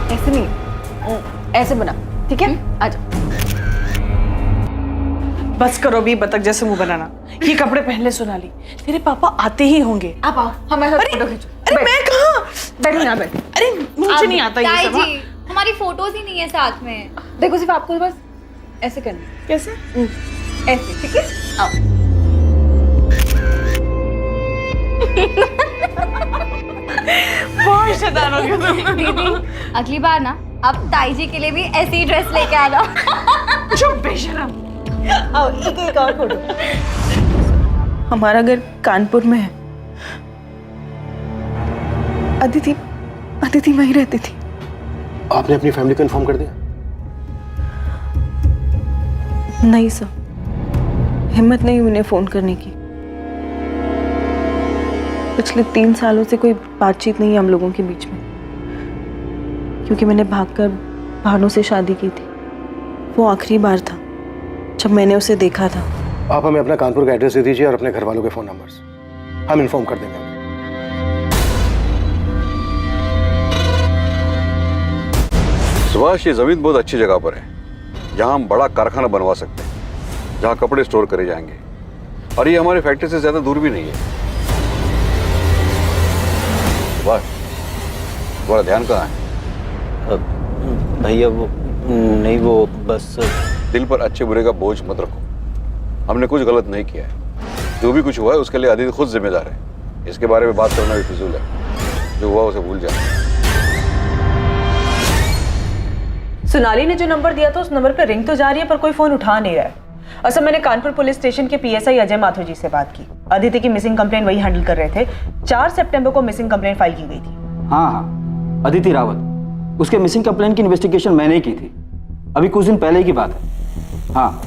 ऐसे नहीं, ऐसे बना, ठीक है? आजा। बस करो भी बतख जैसे मुंह बनाना। ये कपड़े पहन ले सोनाली, तेरे पापा आते ही होंगे। आप आओ, हमारे साथ फोटो खींचो। अरे मैं कहाँ? बैठो यहाँ बैठ। अरे मुझे नहीं आता ये सब। हाँ। हमारी फोटोज ही नहीं है साथ में। देखो सिर्फ आपको बस ऐसे करना है। कैसे? ऐसे, ठीक है? आओ। बहुत शैतान हो गया तुम। दीदी अगली बार ना अब ताई जी के लिए भी ऐसी ड्रेस लेके आना। चुप बेशरम। आओ, एक और फोटो। हमारा घर कानपुर में है। अदिति वहीं रहती थी। आपने अपनी फैमिली को इन्फॉर्म कर दिया? नहीं सर, हिम्मत नहीं उन्हें फोन करने की। पिछले 3 सालों से कोई बातचीत नहीं है हम लोगों के बीच में, क्योंकि मैंने भागकर भानु से शादी की थी। वो आखिरी बार था जब मैंने उसे देखा था। आप हमें अपना कानपुर का एड्रेस दे दीजिए और अपने घर वालों के फोन नंबर्स, हम इन्फॉर्म कर देंगे। सुभाष, ये जमीन बहुत अच्छी जगह पर है, जहां हम बड़ा कारखाना बनवा सकते हैं, जहां कपड़े स्टोर करे जाएंगे, और ये हमारी फैक्ट्री से ज्यादा दूर भी नहीं है। सुभाष, तुम्हारा ध्यान कहाँ है? भैया वो नहीं, वो बस दिल पर अच्छे बुरे का बोझ मत रखो। हमने कुछ गलत नहीं किया है। जो भी कुछ हुआ है उसके लिए अदिति खुद जिम्मेदार है। इसके बारे में बात करना भी फिजूल है। जो हुआ उसे भूल जाओ। सोनाली ने जो नंबर दिया था उस नंबर पर रिंग तो जा रही है, पर कोई फोन उठा नहीं रहा है। असल मैंने कानपुर पुलिस स्टेशन के पीएसआई अजय माथुर जी से बात की। अदिति की मिसिंग कंप्लेंट वही हैंडल कर रहे थे। 4 सितंबर को मिसिंग कंप्लेंट फाइल की गई थी। हाँ, अदिति रावत, उसके मिसिंग कंप्लेंट की इन्वेस्टिगेशन मैंने ही की थी, अभी कुछ दिन पहले की बात है। हाँ,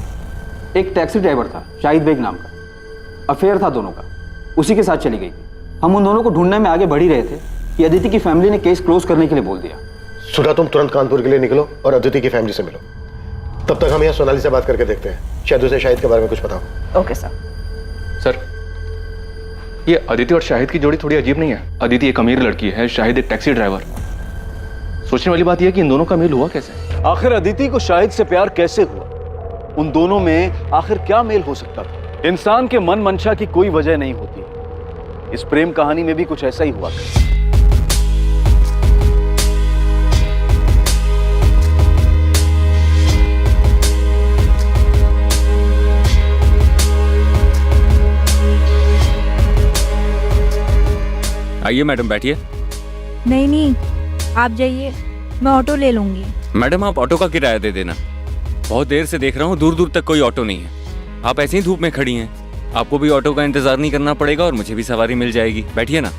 एक टैक्सी ड्राइवर था शाहिद बेग नाम का, अफेयर था दोनों का, उसी के साथ चली गई थी। हम उन दोनों को ढूंढने में आगे बढ़ ही रहे थे कि अदिति की फैमिली ने केस क्लोज करने के लिए बोल दिया। सुधा, तुम तुरंत कानपुर के लिए निकलो और अदिति की फैमिली से मिलो। तब तक हम यहाँ सोनाली से बात करके देखते हैं, शायद उसे शाहिद के बारे में कुछ पता हो। Okay sir. सर, ये अदिति और शाहिद की जोड़ी थोड़ी अजीब नहीं है? अदिति एक अमीर लड़की है, शाहिद एक टैक्सी ड्राइवर। सोचने वाली बात यह है कि इन दोनों का मेल हुआ कैसे? आखिर अदिति को शाहिद से प्यार कैसे हुआ? उन दोनों में आखिर क्या मेल हो सकता था? इंसान के मन मंशा की कोई वजह नहीं होती। इस प्रेम कहानी में भी कुछ ऐसा ही हुआ। आइए मैडम, बैठिए। नहीं, आप जाइए, मैं ऑटो ले लूंगी। मैडम, आप ऑटो का किराया दे देना। बहुत देर से देख रहा हूँ, दूर दूर तक कोई ऑटो नहीं है। आप ऐसे ही धूप में खड़ी हैं, आपको भी ऑटो का इंतजार नहीं करना पड़ेगा और मुझे भी सवारी मिल जाएगी। बैठिए ना।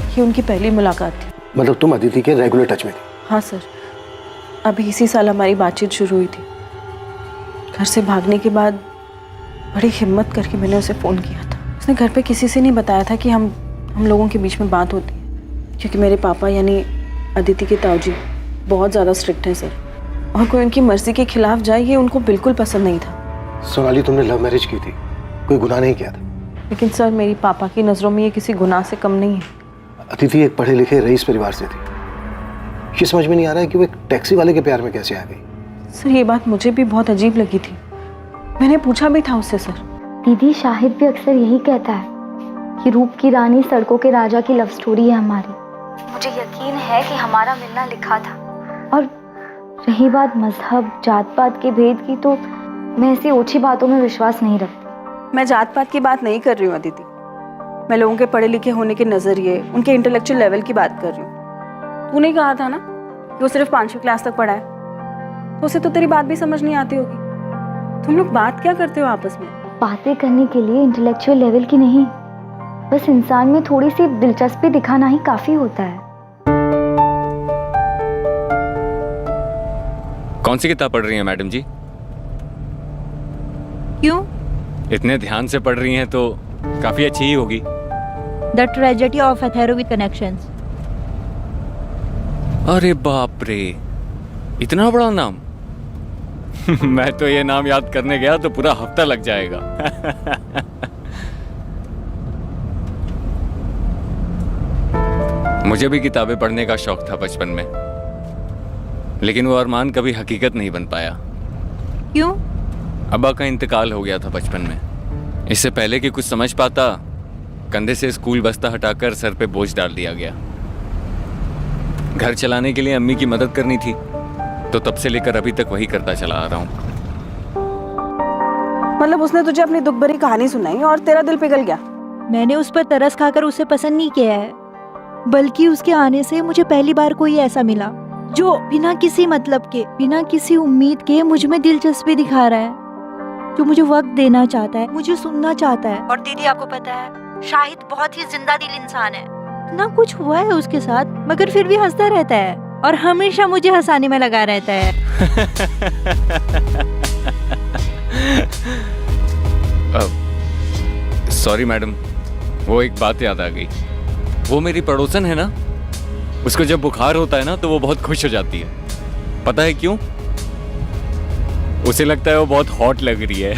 ये उनकी पहली मुलाकात थी। मतलब तुम अदिति के रेगुलर टच में थी? हाँ सर, अभी इसी साल हमारी बातचीत शुरू हुई थी। घर से भागने के बाद बड़ी हिम्मत करके मैंने उसे फ़ोन किया था। उसने घर पे किसी से नहीं बताया था कि हम लोगों के बीच में बात होती है, क्योंकि मेरे पापा यानी अदिति के ताऊजी बहुत ज़्यादा स्ट्रिक्ट हैं सर, और कोई उनकी मर्जी के खिलाफ जाए ये उनको बिल्कुल पसंद नहीं था। सोनाली, तुमने लव मैरिज की थी, कोई गुनाह नहीं किया था। लेकिन सर, मेरी पापा की नज़रों में ये किसी गुनाह से कम नहीं है। अदिति एक पढ़े लिखे रईस परिवार से थी। ये समझ में नहीं आ रहा है कि वो एक टैक्सी वाले के प्यार में कैसे आ गई। सर, ये बात मुझे भी बहुत अजीब लगी थी। मैंने पूछा भी था उससे सर। दीदी, शाहिद भी अक्सर यही कहता है कि रूप की रानी सड़कों के राजा की लव स्टोरी है हमारी। मुझे यकीन है कि हमारा मिलना लिखा था। और रही बात मजहब जात पात के भेद की, तो मैं ऐसी ओछी बातों में विश्वास नहीं रखती। मैं जात पात की बात नहीं कर रही हूँ अदिति, मैं लोगों के पढ़े लिखे होने के नज़रिए, उनके इंटेलेक्चुअल लेवल की बात कर रही हूँ। तूने कहा था ना कि वो सिर्फ 5वीं क्लास तक पढ़ा है, तो उसे तो तेरी बात भी समझ नहीं आती होगी। तुम लोग बात क्या करते हो आपस में? बातें करने के लिए इंटेलेक्चुअल लेवल की नहीं, बस इंसान में थोड़ी सी दिलचस्पी दिखाना ही काफी होता है। कौन सी किताब पढ़ रही हैं मैडम जी? क्यों? इतने ध्यान से पढ़ रही हैं तो काफी अच्छी ही होगी। The tragedy of Ather with connections. अरे बाप रे, इतना बड़ा नाम! मैं तो ये नाम याद करने गया तो पूरा हफ्ता लग जाएगा। मुझे भी किताबें पढ़ने का शौक था बचपन में। लेकिन वो अरमान कभी हकीकत नहीं बन पाया। क्यों? अब्बा का इंतकाल हो गया था बचपन में। इससे पहले कि कुछ समझ पाता, कंधे से स्कूल बस्ता हटाकर सर पे बोझ डाल दिया गया। घर चलाने के लिए अम्मी की मदद करनी थी, तो तब से लेकर अभी तक वही करता चला आ रहा हूँ। मतलब उसने तुझे अपनी दुख भरी कहानी सुनाई और तेरा दिल पिघल गया? मैंने उस पर तरस खाकर उसे पसंद नहीं किया है, बल्कि उसके आने से मुझे पहली बार कोई ऐसा मिला जो बिना किसी मतलब के, बिना किसी उम्मीद के मुझ में दिलचस्पी दिखा रहा है, जो मुझे वक्त देना चाहता है, मुझे सुनना चाहता है। और दीदी आपको पता है, शाहिद बहुत ही जिंदा दिल इंसान है। ना कुछ हुआ है उसके साथ, मगर फिर भी हंसता रहता है और हमेशा मुझे हंसाने में लगा रहता है। सॉरी मैडम, वो एक बात याद आ गई। वो मेरी पड़ोसन है ना, उसको जब बुखार होता है ना तो वो बहुत खुश हो जाती है। पता है क्यों? उसे लगता है वो बहुत हॉट लग रही है।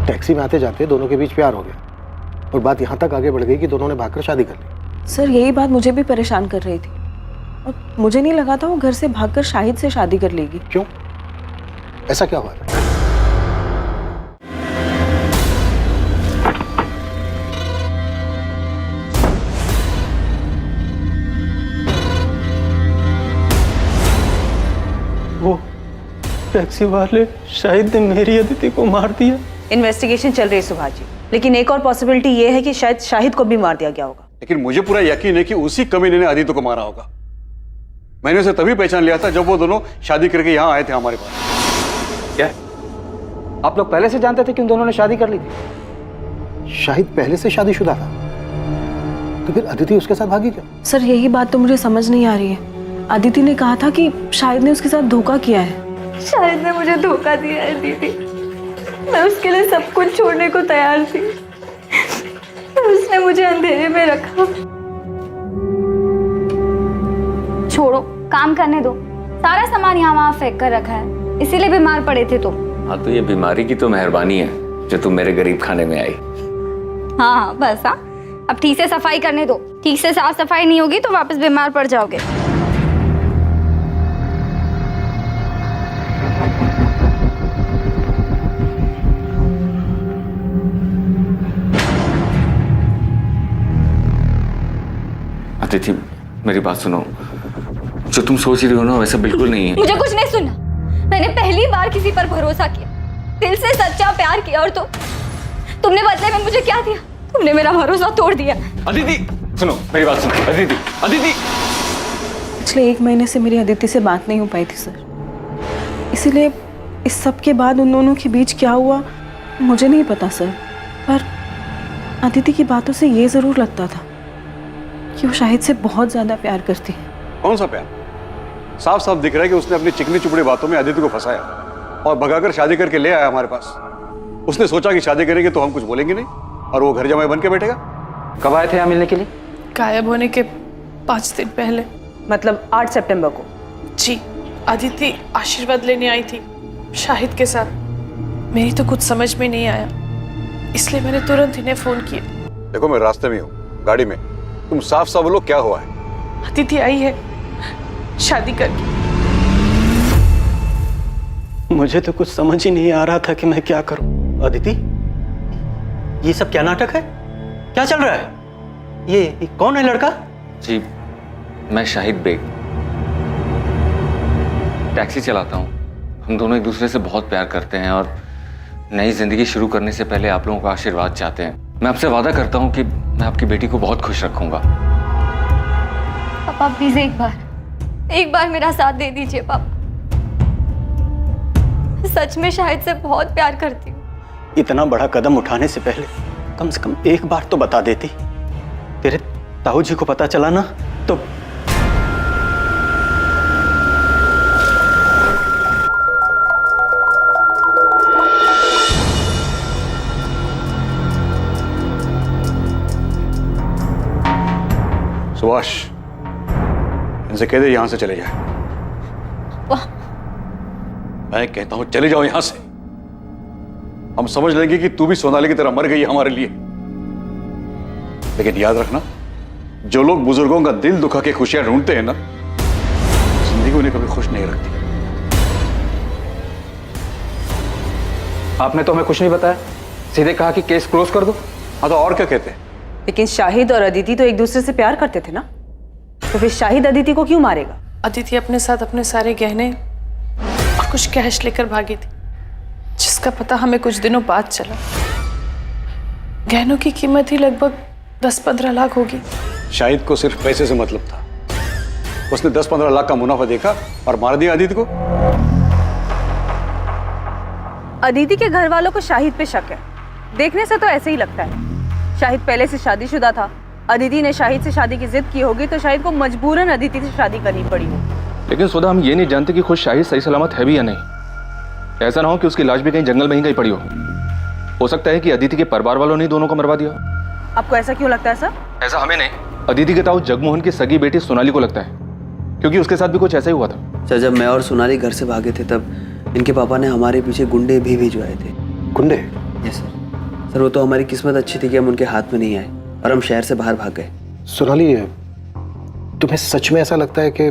टैक्सी में आते जाते दोनों के बीच प्यार हो गया और बात यहाँ तक आगे बढ़ गई कि दोनों ने भागकर शादी कर ली। सर यही बात मुझे भी परेशान कर रही थी और मुझे नहीं लगा था वो घर से भागकर शाहिद से शादी कर लेगी। क्यों? ऐसा क्या हुआ था? वो टैक्सी वाले शाहिद ने मेरी अदिति को मार दिया। इन्वेस्टिगेशन चल रही है सुभाष जी, लेकिन एक और पॉसिबिलिटी ये है कि शायद शाहिद को भी मार दिया गया होगा। लेकिन मुझे पूरा यकीन है कि उसी कमीने ने आदित्य को मारा होगा। मैंने उसे तभी पहचान लिया था जब वो दोनों शादी करके यहाँ आए थे हमारे पास। क्या आप लोग पहले से जानते थे कि उन दोनों ने शादी कर ली थी? शाहिद पहले से शादीशुदा था, तो फिर अदिति उसके साथ भागी क्यों? सर यही बात तो मुझे समझ नहीं आ रही है। अदिति ने कहा था कि शाहिद ने उसके साथ धोखा किया है। शाहिद ने मुझे धोखा दिया है दीदी। मैं उसके लिए सब कुछ छोड़ने को तैयार थी, उसने मुझे अंधेरे में रखा। छोड़ो, काम करने दो। सारा सामान यहाँ वहाँ फेंक कर रखा है, इसीलिए बीमार पड़े थे तुम। हाँ तो ये बीमारी की तो मेहरबानी है जो तुम मेरे गरीब खाने में आई। हाँ बस। हाँ अब ठीक से सफाई करने दो। ठीक से साफ सफाई नहीं होगी तो वापस बीमार पड़ जाओगे। अदिति मेरी बात सुनो, जो तुम सोच रही हो ना वैसा बिल्कुल नहीं है। मुझे कुछ नहीं सुनना। मैंने पहली बार किसी पर भरोसा किया, दिल से सच्चा प्यार किया, और तुमने बदले में मुझे क्या दिया? तुमने मेरा भरोसा तोड़ दिया। अदिति सुनो मेरी बात सुनो। अदिति अदिति पिछले 1 महीने से मेरी अदिति से बात नहीं हो पाई थी सर, इसीलिए इस सब के बाद उन दोनों के बीच क्या हुआ मुझे नहीं पता सर। पर अदिति की बातों से ये जरूर लगता था कि वो शाहिद से बहुत ज्यादा प्यार करती है। कौन सा प्यार? साफ साफ दिख रहा है कि उसने अपनी चिकनी चुपड़ी बातों में अदिति को फंसाया और भगाकर शादी करके ले आया हमारे पास। उसने सोचा कि शादी करेंगे तो हम कुछ बोलेंगे नहीं और वो घर जमाई बन के बैठेगा। कब आए थे यहाँ मिलने के लिए? गायब होने के 5 दिन पहले। मतलब 8 सितंबर को? जी, अदिति आशीर्वाद लेने आई थी शाहिद के साथ। मेरी तो कुछ समझ में नहीं आया, इसलिए मैंने तुरंत इन्हें फोन किया। देखो मैं रास्ते में हूँ, गाड़ी में। तुम साफ साफ बोलो क्या हुआ है? अदिति आई है शादी करके। मुझे तो कुछ समझ ही नहीं आ रहा था कि मैं क्या करूं। अदिति, ये सब क्या नाटक है? क्या चल रहा है? ये कौन है लड़का? जी मैं शाहिद बेग, टैक्सी चलाता हूँ। हम दोनों एक दूसरे से बहुत प्यार करते हैं और नई जिंदगी शुरू करने से पहले आप लोगों का आशीर्वाद चाहते हैं। मैं आपसे वादा करता हूँ कि मैं आपकी बेटी को बहुत खुश रखूंगा। पापा प्लीज एक बार मेरा साथ दे दीजिए पापा। सच में शाहिद से बहुत प्यार करती हूँ। इतना बड़ा कदम उठाने से पहले कम से कम एक बार तो बता देती। तेरे ताऊ जी को पता चला ना तो सुभाष, इनसे कह दे यहां से चले जाए। वाह, मैं कहता हूं चले जाओ यहां से। हम समझ लेंगे कि तू भी सोनाली की तरह मर गई है हमारे लिए। लेकिन याद रखना, जो लोग बुजुर्गों का दिल दुखा के खुशियां ढूंढते हैं ना, जिंदगी उन्हें कभी खुश नहीं रखती। आपने तो हमें कुछ नहीं बताया, सीधे कहा कि केस क्लोज कर दो। हाँ तो और क्या कहते हैं? लेकिन शाहिद और अदिति तो एक दूसरे से प्यार करते थे ना, तो फिर शाहिद अदिति को क्यों मारेगा? अदिति अपने साथ अपने सारे गहने और कुछ कैश लेकर भागी थी, जिसका पता हमें कुछ दिनों बाद चला। गहनों की कीमत ही लगभग 10-15 लाख होगी। शाहिद को सिर्फ पैसे से मतलब था। उसने 10-15 लाख का मुनाफा देखा और मार दिया अदिति को। अदिति के घर वालों को शाहिद पे शक है, देखने से तो ऐसे ही लगता है। शाहिद पहले से शादीशुदा था, अदिति ने शाहिद से शादी की जिद की होगी तो शाहिद को मजबूरन अदिति से शादी करनी पड़ी हो। लेकिन सुधा, हम ये नहीं जानते कि खुद शाहिद सही सलामत है भी या नहीं। ऐसा ना हो कि उसकी लाश भी कहीं जंगल में ही कहीं पड़ी हो सकता है कि अदिति के परिवार वालों ने दोनों को मरवा दिया। आपको ऐसा क्यों लगता है सर? ऐसा हमें नहीं, अदिति के ताऊ जगमोहन की सगी बेटी सोनाली को लगता है, क्योंकि उसके साथ भी कुछ ऐसा ही हुआ था। सर, जब मैं और सोनाली घर से भागे थे तब इनके पापा ने हमारे पीछे गुंडे भी भिजवाए थे। गुंडे? Yes sir. सर, वो तो हमारी किस्मत अच्छी थी कि हम उनके हाथ में नहीं आए और हम शहर से बाहर भाग गए। सोनाली, तुम्हें सच में ऐसा लगता है कि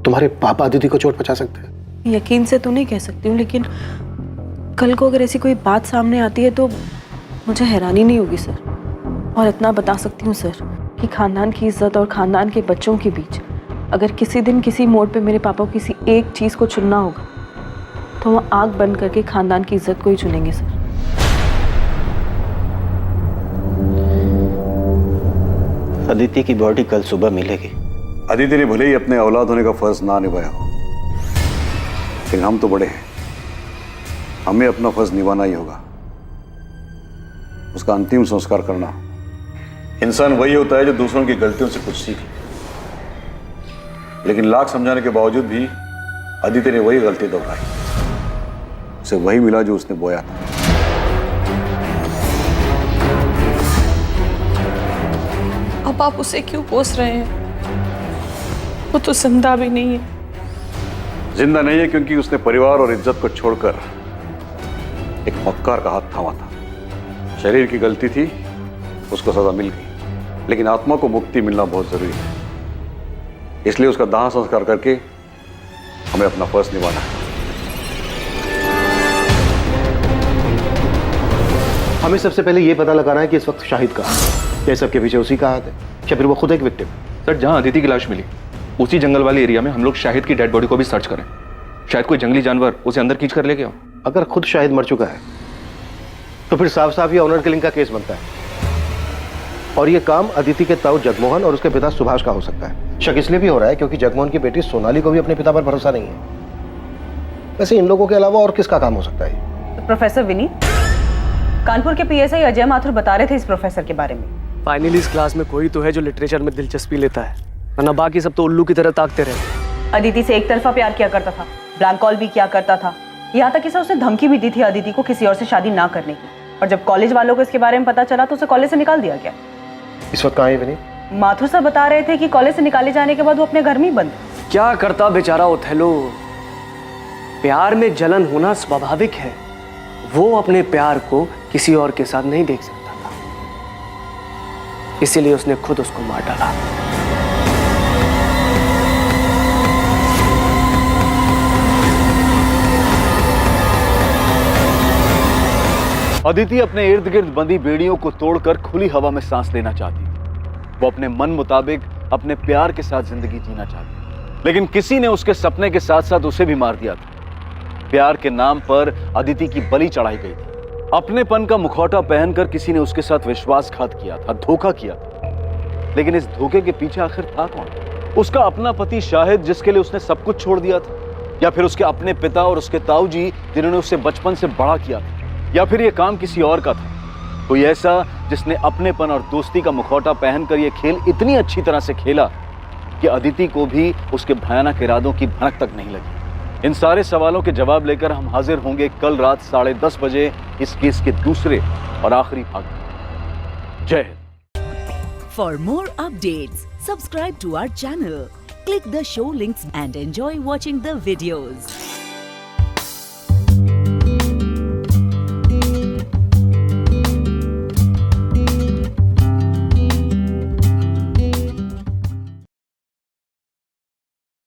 तुम्हारे पापा अदिति को चोट पहुंचा सकते हैं? यकीन से तो नहीं कह सकती हूँ, लेकिन कल को अगर ऐसी कोई बात सामने आती है तो मुझे हैरानी नहीं होगी सर। और इतना बता सकती हूँ सर कि खानदान की इज्जत और खानदान के बच्चों के बीच अगर किसी दिन किसी मोड़ पे मेरे पापा को किसी एक चीज़ को चुनना होगा तो वो आँख बंद करके खानदान की इज्जत को ही चुनेंगे सर। अदिति की बॉडी कल सुबह मिलेगी। अदिति ने भले ही अपने औलाद होने का फर्ज ना निभाया हो, लेकिन हम तो बड़े हैं, हमें अपना फर्ज निभाना ही होगा। उसका अंतिम संस्कार करना। इंसान वही होता है जो दूसरों की गलतियों से कुछ सीखे, लेकिन लाख समझाने के बावजूद भी अदिति ने वही गलती दोहराई। उसे वही मिला जो उसने बोया था। अब आप उसे क्यों कोस रहे हैं? वो तो जिंदा भी नहीं है। जिंदा नहीं है क्योंकि उसने परिवार और इज्जत को छोड़कर एक मक्कार का हाथ थामा था। शरीर की गलती थी, उसको सजा मिल गई, लेकिन आत्मा को मुक्ति मिलना बहुत जरूरी है। इसलिए उसका दाह संस्कार करके हमें अपना फर्ज निभाना है। हमें सबसे पहले ये पता लगाना है कि इस वक्त शाहिद कहाँ है। ये सबके पीछे उसी का हाथ है या फिर वो खुद एक विक्टिम? सर, जहाँ अदिति की लाश मिली उसी जंगल वाले एरिया में हम लोग शाहिद की डेड बॉडी को भी सर्च करें। शायद कोई जंगली जानवर उसे अंदर खींच कर ले गया। अगर खुद शाहिद मर चुका है तो फिर साफ साफ ये ऑनर किलिंग का केस बनता है, और ये काम अदिति के ताऊ जगमोहन और उसके पिता सुभाष का हो सकता है। शक इसलिए भी हो रहा है क्योंकि जगमोहन की बेटी सोनाली को भी अपने पिता पर भरोसा नहीं है। वैसे इन लोगों के अलावा और किसका काम हो सकता है? तो प्रोफेसर विनीत, कानपुर के पीएसआई अजय माथुर बता रहे थे इस प्रोफेसर के बारे में। फाइनली इस क्लास में कोई तो है जो लिटरेचर में दिलचस्पी लेता है, वरना बाकी सब तो उल्लू की तरह ताकते रहे। अदिति से एक तरफा प्यार किया करता था, ब्लैंक कॉल भी किया करता था, यहाँ तक कि सर उसने धमकी भी दी थी अदिति को किसी और से शादी ना करने की। और जब कॉलेज वालों को इसके बारे में पता चला तो उसे कॉलेज से निकाल दिया गया। इस वक्त कहाँ है विनीत? माथुर साहब बता रहे थे कि कॉलेज से निकाले जाने के बाद वो अपने घर में ही बंद। क्या करता बेचारा ओथेलो? प्यार में जलन होना स्वाभाविक है। वो अपने प्यार को किसी और के साथ नहीं देख सकता था, इसीलिए उसने खुद उसको मार डाला। अदिति अपने इर्द गिर्द बंधी बेड़ियों को तोड़कर खुली हवा में सांस लेना चाहती थी। वो अपने मन मुताबिक अपने प्यार के साथ जिंदगी जीना चाहती थी, लेकिन किसी ने उसके सपने के साथ साथ उसे भी मार दिया था। प्यार के नाम पर अदिति की बलि चढ़ाई गई थी। अपनेपन का मुखौटा पहनकर किसी ने उसके साथ विश्वासघात किया था, धोखा किया था। लेकिन इस धोखे के पीछे आखिर था कौन? उसका अपना पति शाहिद, जिसके लिए उसने सब कुछ छोड़ दिया था, या फिर उसके अपने पिता और उसके ताऊ जी जिन्होंने उसे बचपन से बड़ा किया था, या फिर यह काम किसी और का था, कोई ऐसा जिसने अपनेपन और दोस्ती का मुखौटा पहनकर यह खेल इतनी अच्छी तरह से खेला कि अदिति को भी उसके भयानक इरादों की भनक तक नहीं लगी। इन सारे सवालों के जवाब लेकर हम हाजिर होंगे कल रात 10:30 बजे इस केस के दूसरे और आखिरी भाग में। जय Hind. For more updates, subscribe to our channel, click the show links and enjoy watching the videos.